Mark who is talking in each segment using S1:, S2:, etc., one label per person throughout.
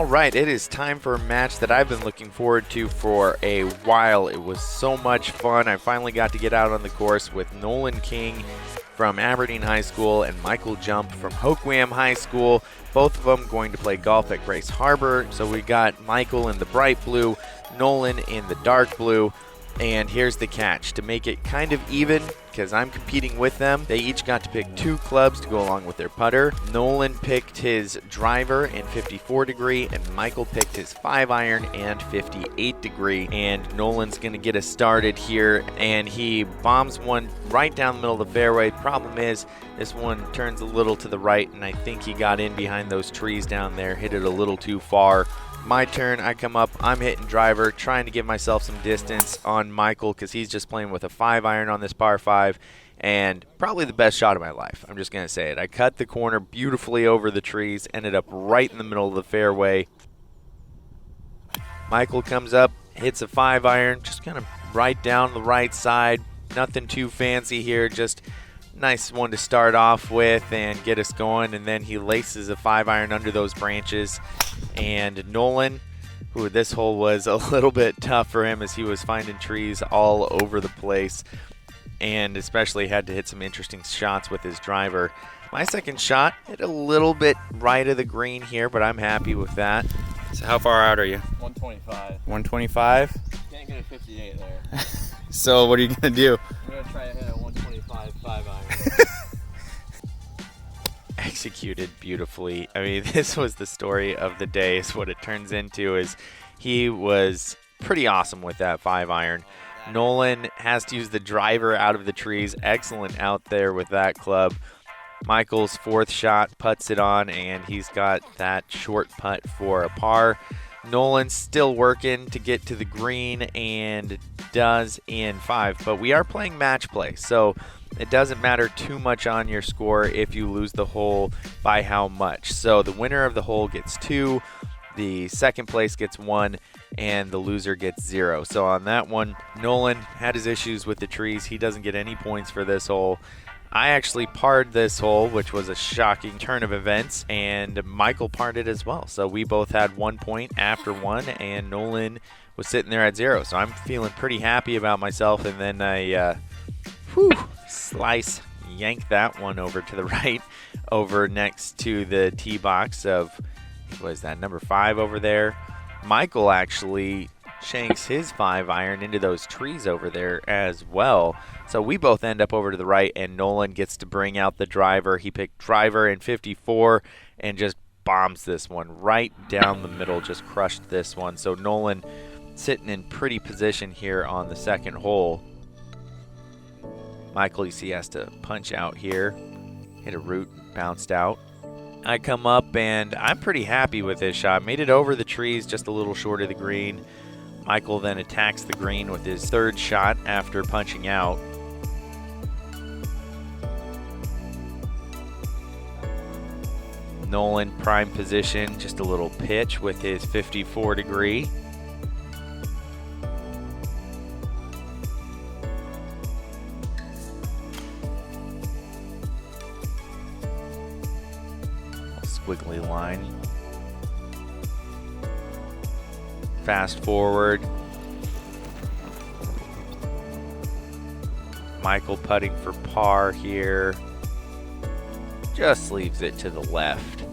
S1: right, it is time for a match that I've been looking forward to for a while. It was so much fun. I finally got to get out on the course with Nolan King from Aberdeen High School and Michael Jump from Hoquiam High School. Both of them going to play golf at Grace Harbor. So we got Michael in the bright blue, Nolan in the dark blue. And here's the catch. To make it kind of even, because I'm competing with them, they each got to pick 2 clubs to go along with their putter. Nolan picked his driver and 54 degree, and Michael picked his 5-iron and 58 degree. And Nolan's going to get us started here, and he bombs one right down the middle of the fairway. Problem is, this one turns a little to the right, and I think he got in behind those trees down there, hit it a little too far. My turn, I come up, I'm hitting driver, trying to give myself some distance on Michael because he's just playing with a 5-iron on this par 5, and probably the best shot of my life. I'm just going to say it. I cut the corner beautifully over the trees, ended up right in the middle of the fairway. Michael comes up, hits a 5-iron, just kind of right down the right side. Nothing too fancy here, just nice one to start off with and get us going, and then he laces a 5-iron under those branches. And Nolan, who this hole was a little bit tough for him as he was finding trees all over the place, and especially had to hit some interesting shots with his driver. My second shot hit a little bit right of the green here, but I'm happy with that. So how far out are you?
S2: 125.
S1: 125?
S2: Can't get a 58 there.
S1: So what are you going to do?
S2: I'm going to try to hit a 125 5-iron.
S1: Executed beautifully. I mean, this was the story of the day, is what it turns into. Is he was pretty awesome with that 5-iron. Nolan has to use the driver out of the trees. Excellent out there with that club. Michael's 4th shot puts it on, and he's got that short putt for a par. Nolan's still working to get to the green and does in 5, but we are playing match play, so it doesn't matter too much on your score if you lose the hole by how much. So the winner of the hole gets 2, the second place gets 1, and the loser gets 0. So on that one, Nolan had his issues with the trees. He doesn't get any points for this hole. I actually parred this hole, which was a shocking turn of events, and Michael parred it as well. So we both had 1 point after 1, and Nolan was sitting there at 0. So I'm feeling pretty happy about myself, and then I slice, yank that one over to the right, over next to the tee box of, what is that, number 5 over there. Michael actually shanks his 5-iron into those trees over there as well. So we both end up over to the right, and Nolan gets to bring out the driver. He picked driver in 54 and just bombs this one right down the middle, just crushed this one. So Nolan sitting in pretty position here on the second hole. Michael, you see, has to punch out here. Hit a root, bounced out. I come up, and I'm pretty happy with this shot. Made it over the trees, just a little short of the green. Michael then attacks the green with his 3rd shot after punching out. Nolan prime position, just a little pitch with his 54 degree. Squiggly line. Fast forward. Michael putting for par here. Just leaves it to the left.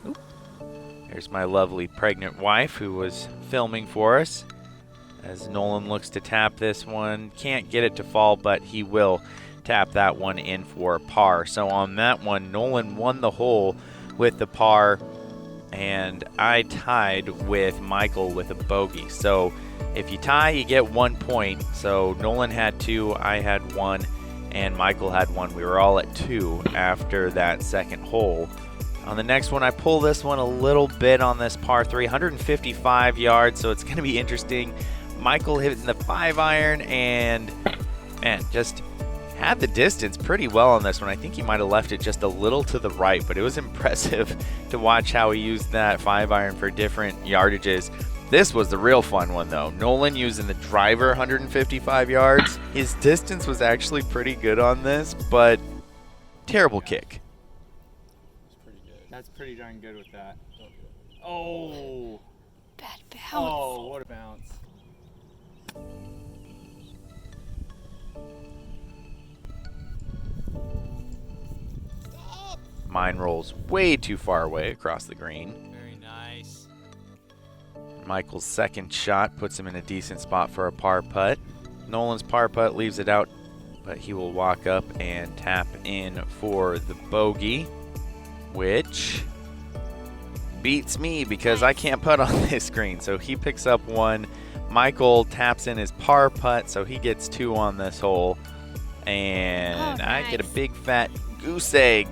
S1: Oop. There's my lovely pregnant wife who was filming for us. As Nolan looks to tap this one. Can't get it to fall, but he will tap that one in for par. So on that one, Nolan won the hole with the par, and I tied with Michael with a bogey. So if you tie, you get 1 point. So Nolan had 2, I had 1, and Michael had 1. We were all at 2 after that second hole. On the next one, I pull this one a little bit on this par 3, 155 yards, so it's going to be interesting. Michael hitting the 5-iron, and man, just had the distance pretty well on this one. I think he might have left it just a little to the right, but it was impressive to watch how he used that 5-iron for different yardages. This was the real fun one, though. Nolan using the driver 155 yards. His distance was actually pretty good on this, but terrible kick.
S3: That's pretty good. That's pretty darn good with that.
S2: Oh.
S3: Bad bounce.
S2: Oh, what a bounce.
S1: Mine rolls way too far away across the green.
S2: Very nice.
S1: Michael's second shot puts him in a decent spot for a par putt. Nolan's par putt leaves it out, but he will walk up and tap in for the bogey, which beats me because I can't putt on this green. So he picks up one. Michael taps in his par putt, so he gets 2 on this hole. And I get a big fat goose egg.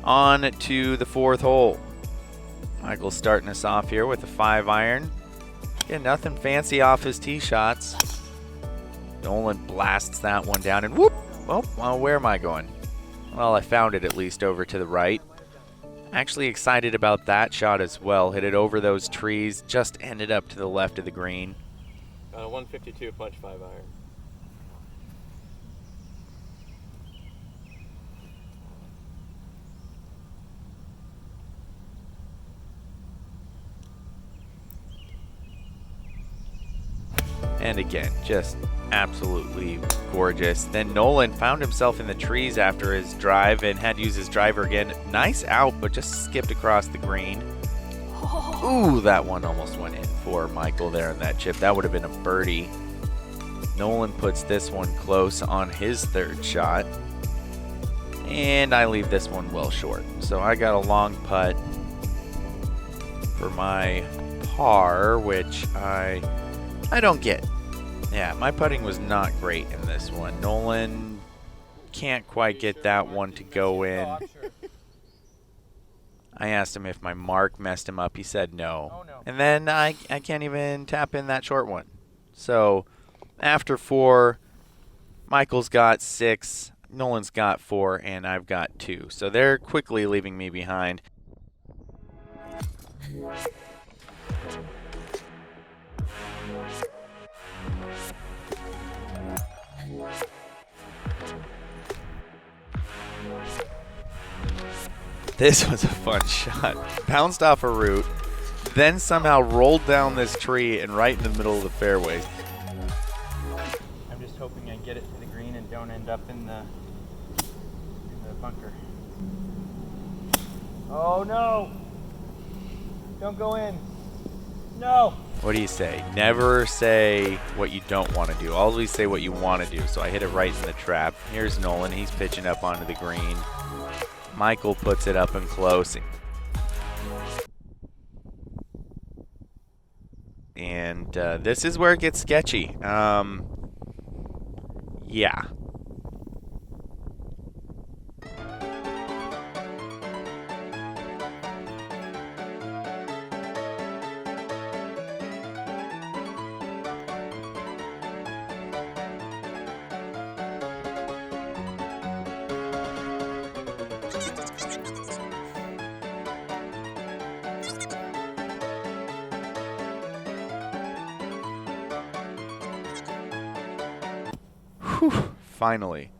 S1: On to the 4th hole. Michael's starting us off here with a 5-iron. Yeah, nothing fancy off his tee shots. Nolan blasts that one down and whoop! Oh, well, where am I going? Well, I found it at least over to the right. Actually excited about that shot as well. Hit it over those trees, just ended up to the left of the green.
S2: Got a 152 punch 5-iron.
S1: And again, just absolutely gorgeous. Then Nolan found himself in the trees after his drive and had to use his driver again. Nice out, but just skipped across the green. Ooh, that one almost went in for Michael there in that chip. That would have been a birdie. Nolan puts this one close on his 3rd shot. And I leave this one well short. So I got a long putt for my par, which I don't get. Yeah, my putting was not great in this one. Nolan can't quite get that one to go in. I asked him if my mark messed him up. He said no. And then I can't even tap in that short one. So after 4, Michael's got 6, Nolan's got 4, and I've got 2. So they're quickly leaving me behind. This was a fun shot. Bounced off a root, then somehow rolled down this tree and right in the middle of the fairway.
S4: I'm just hoping I get it to the green and don't end up in the bunker. Oh no! Don't go in. No!
S1: What do you say? Never say what you don't want to do. Always say what you want to do. So I hit it right in the trap. Here's Nolan. He's pitching up onto the green. Michael puts it up and close. And this is where it gets sketchy. Yeah. Whew, finally.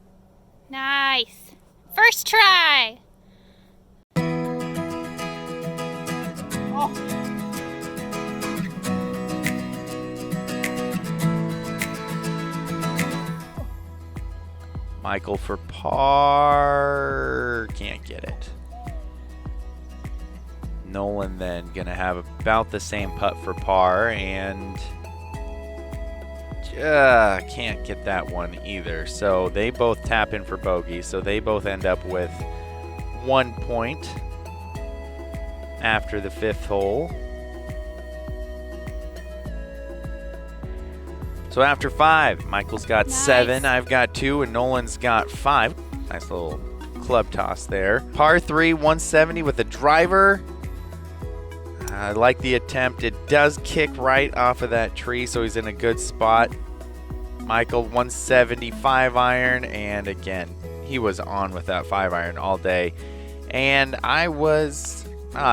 S3: Nice. First try.
S1: Michael for par. Can't get it. Nolan then gonna have about the same putt for par and can't get that one either. So they both tap in for bogey. So they both end up with 1 point after the 5th hole. So after 5, Michael's got 7, I've got 2, and Nolan's got 5. Nice little club toss there. Par 3, 170 with a driver. I like the attempt. It does kick right off of that tree, so he's in a good spot. Michael, 175 iron, and again, he was on with that 5-iron all day. And I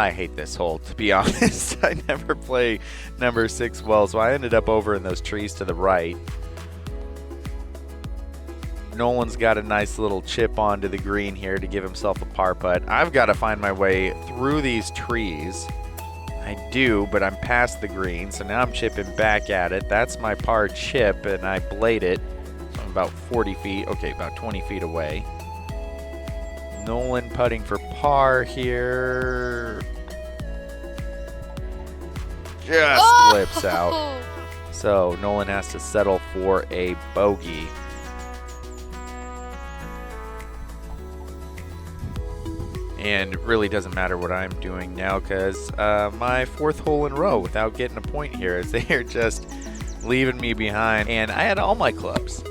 S1: hate this hole, to be honest. I never play number 6 well, so I ended up over in those trees to the right. Nolan's got a nice little chip onto the green here to give himself a par putt. I've got to find my way through these trees. I do, but I'm past the green, so now I'm chipping back at it. That's my par chip, and I blade it. So I'm about 40 feet, okay, about 20 feet away. Nolan putting for par here. Just flips out. So Nolan has to settle for a bogey. And it really doesn't matter what I'm doing now because my 4th hole in a row without getting a point here as they are just leaving me behind. And I had all my clubs.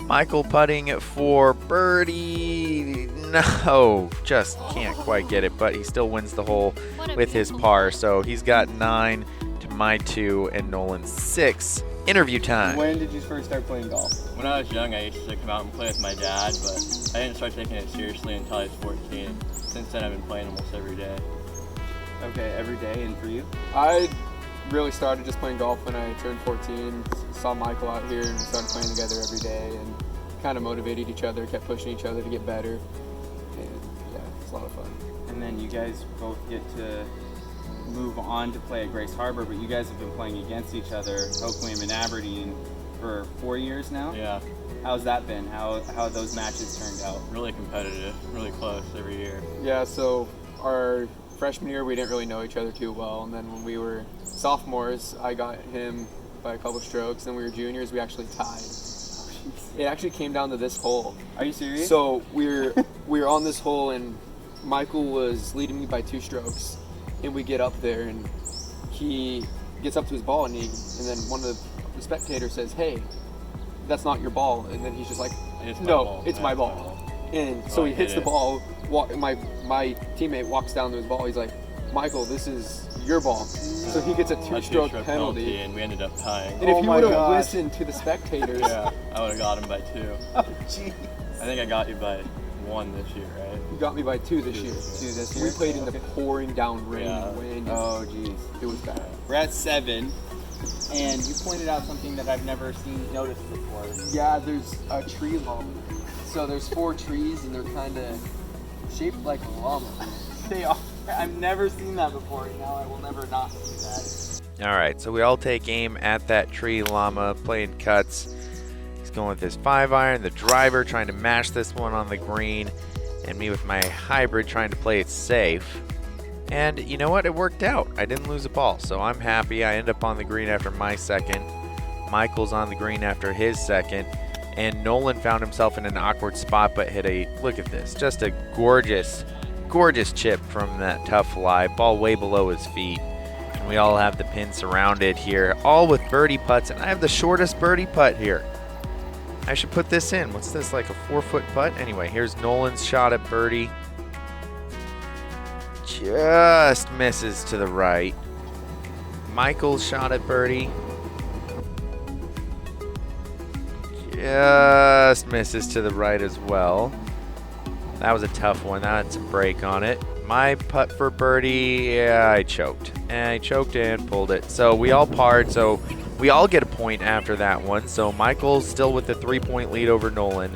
S1: Michael putting for birdie. No, just can't quite get it, but he still wins the hole with his par. So he's got 9 to my 2 and Nolan's 6. Interview time.
S5: When did you first start playing golf?
S2: When I was young, I used to come out and play with my dad, but I didn't start taking it seriously until I was 14. Since then, I've been playing almost every day.
S5: Okay, every day. And for you? I really started just playing golf when I turned 14. Saw Michael out here and we started playing together every day and kind of motivated each other, kept pushing each other to get better. And yeah, it's a lot of fun.
S4: And then you guys both get to move on to play at Grace Harbor, but you guys have been playing against each other, Hoquiam and Aberdeen, for 4 years now?
S2: Yeah,
S4: How's that been? How have those matches turned out?
S2: really competitive, really close every year.
S5: Yeah, so our freshman year we didn't really know each other too well, and then when we were sophomores I got him by a couple strokes, and we were juniors we actually tied. It actually came down to this hole.
S4: Are you serious?
S5: So we were on this hole and Michael was leading me by 2 strokes, and we get up there and he gets up to his ball and then one of the spectators says, "Hey, that's not your ball," and then he's just like,
S2: It's my
S5: "No,
S2: ball.
S5: it's
S2: Yeah,
S5: my
S2: it's
S5: ball." And so he
S2: I
S5: hits
S2: hit
S5: the
S2: it.
S5: ball. My teammate walks down to his ball. He's like, "Michael, this is your ball." So he gets a
S2: A
S5: 2-stroke
S2: two-stroke
S5: penalty.
S2: and we ended up tying.
S5: And if
S4: Oh
S5: you
S4: my
S5: would have
S4: gosh.
S5: listened to the spectators,
S2: Yeah, I would have got him by 2.
S4: Oh, jeez.
S2: I think I got you by 1 this year, right?
S5: you got me by 2 this
S2: 2
S5: year.
S2: this year.
S4: 2 this
S5: We
S4: year?
S5: played in the
S4: Okay.
S5: pouring down rain
S2: Yeah.
S5: and wind.
S4: Oh, jeez.
S5: It was bad.
S4: We're at 7, and you pointed out something that I've never noticed before.
S5: Yeah, there's a tree llama. So there's 4 trees and they're kind of shaped like a llama.
S4: They are. I've never seen that before, and now I will never not see that.
S1: All right, so we all take aim at that tree llama, playing cuts. He's going with his 5-iron, the driver trying to mash this one on the green, and me with my hybrid trying to play it safe. And you know what? It worked out. I didn't lose a ball, so I'm happy. I end up on the green after my second. Michael's on the green after his second. And Nolan found himself in an awkward spot, but hit a, look at this, just a gorgeous, gorgeous chip from that tough lie. Ball way below his feet. And we all have the pin surrounded here, all with birdie putts, and I have the shortest birdie putt here. I should put this in. What's this, like a 4-foot putt? Anyway, here's Nolan's shot at birdie. Just misses to the right. Michael's shot at birdie. Just misses to the right as well. That was a tough one. That's a break on it. My putt for birdie, yeah, I choked. And I choked and pulled it. So we all parred, so we all get a point after that one. So Michael's still with the 3-point lead over Nolan,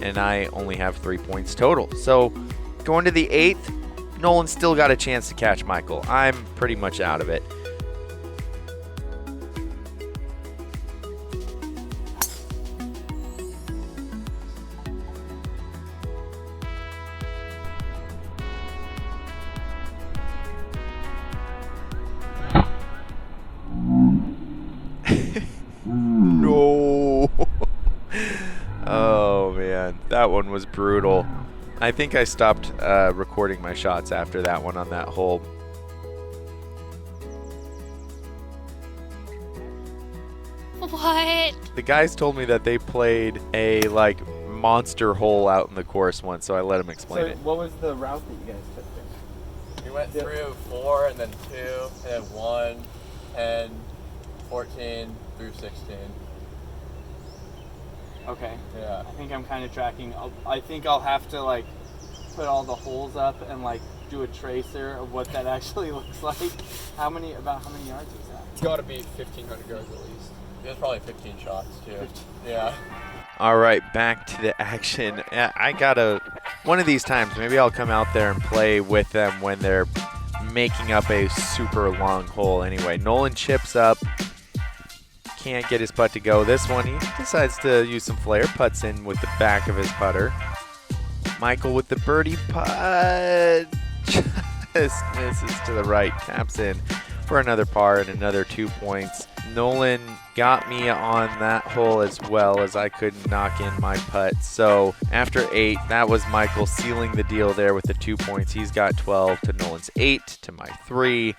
S1: and I only have 3 points total. So going to the 8th, Nolan still got a chance to catch Michael. I'm pretty much out of it. No. Oh man, that one was brutal. I think I stopped recording my shots after that one on that hole.
S3: What?
S1: The guys told me that they played a like monster hole out in the course once, so I let them explain it.
S4: What was the route that you guys took there?
S2: We went through 4 and then 2 and then 1, 10, 14 through 16.
S4: Okay.
S2: Yeah.
S4: I think I'm kind of tracking. I think I'll have to like put all the holes up and like do a tracer of what that actually looks like. How many yards is that?
S5: It's got to be 1,500 yards at least.
S2: It was probably 15 shots too. Yeah.
S1: All right, back to the action. I gotta, one of these times, maybe I'll come out there and play with them when they're making up a super long hole. Anyway, Nolan chips up, can't get his putt to go. This one, he decides to use some flair, putts in with the back of his putter. Michael with the birdie putt, just misses to the right, taps in for another par and another 2 points. Nolan got me on that hole as well, as I couldn't knock in my putt. So after 8, that was Michael sealing the deal there with the 2 points. He's got 12 to Nolan's 8 to my 3.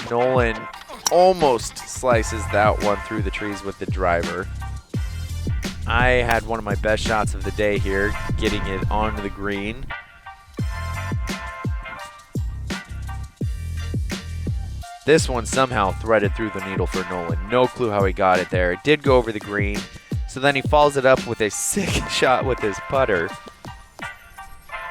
S1: Nolan almost slices that one through the trees with the driver. I had one of my best shots of the day here, getting it onto the green. This one somehow threaded through the needle for Nolan. No clue how he got it there. It did go over the green. So then he follows it up with a sick shot with his putter.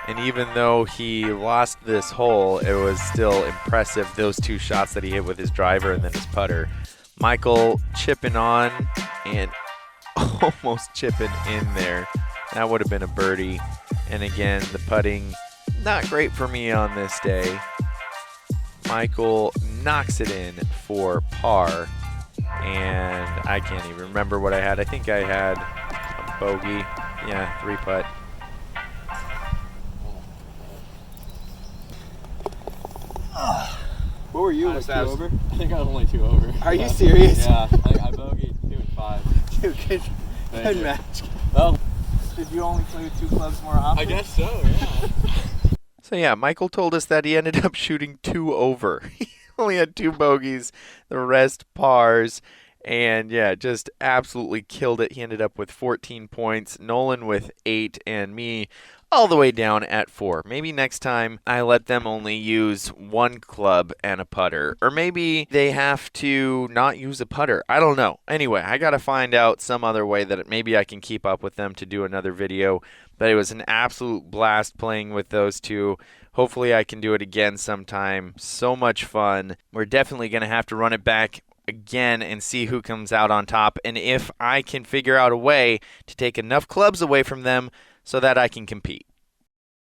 S1: And even though he lost this hole, it was still impressive, those 2 shots that he hit with his driver and then his putter. Michael chipping on and almost chipping in there. That would have been a birdie. And again, the putting, not great for me on this day. Michael knocks it in for par. And I can't even remember what I had. I think I had a bogey. Yeah, 3 putt.
S4: What were you? Was 2 over?
S2: I think I was only 2 over.
S4: Are you serious?
S2: Yeah, I bogeyed 2 and 5.
S4: Dude, good
S2: Thank you.
S4: match.
S2: Well,
S4: Did you only play with 2 clubs more often?
S2: I guess so, yeah.
S1: So yeah, Michael told us that he ended up shooting 2 over. He only had 2 bogeys, the rest pars. And yeah, just absolutely killed it. He ended up with 14 points, Nolan with 8, and me all the way down at 4. Maybe next time I let them only use 1 club and a putter. Or maybe they have to not use a putter. I don't know. Anyway, I got to find out some other way that maybe I can keep up with them to do another video. But it was an absolute blast playing with those 2. Hopefully I can do it again sometime. So much fun. We're definitely going to have to run it back again and see who comes out on top, and if I can figure out a way to take enough clubs away from them so that I can compete.